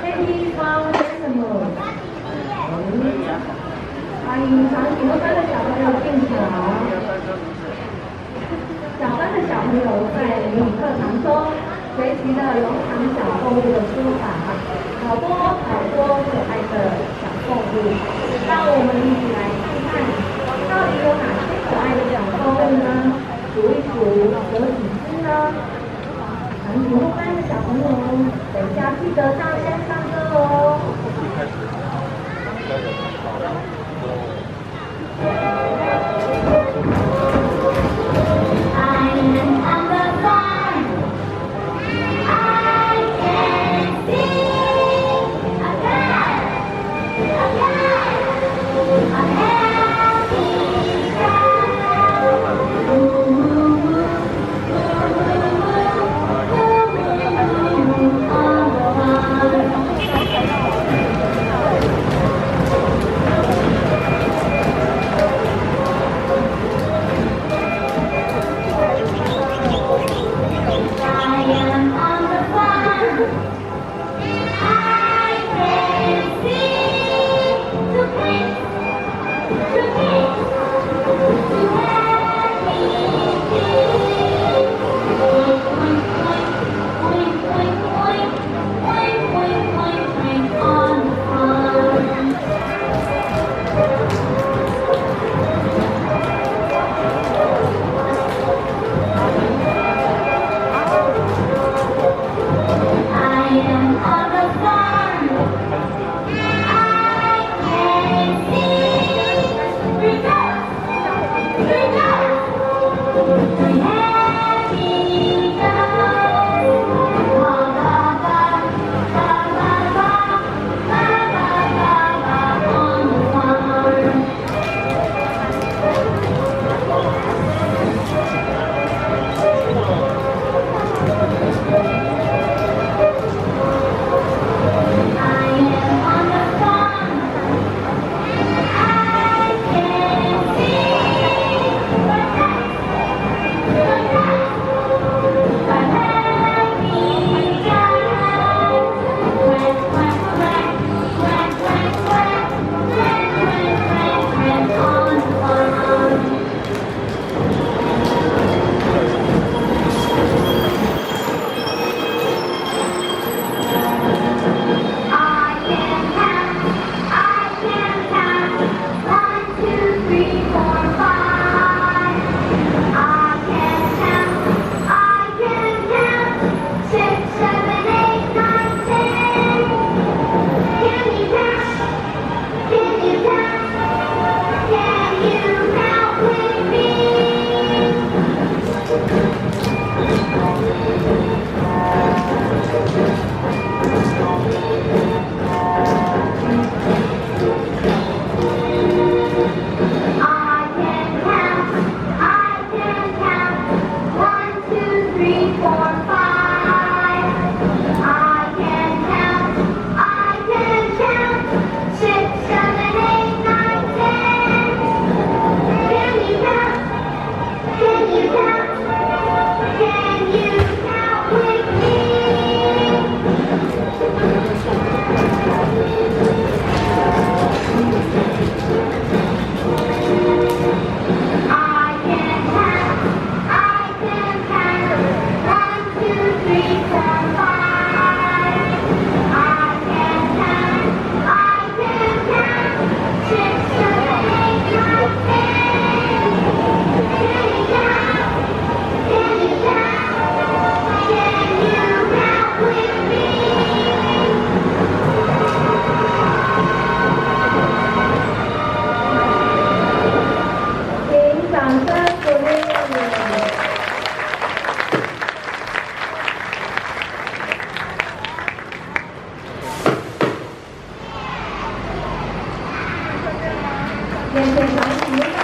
Happy Fall Festival。欢迎长颈鹿班的小朋友进场。小班的小朋友在英语课堂中学习了农场小动物的书法，好多好多可爱的小动物，让我们一起来看看，到底有哪些可爱的小动物呢？数一数有几只呢？长颈鹿班的小朋友，等一下记得上线上课哦。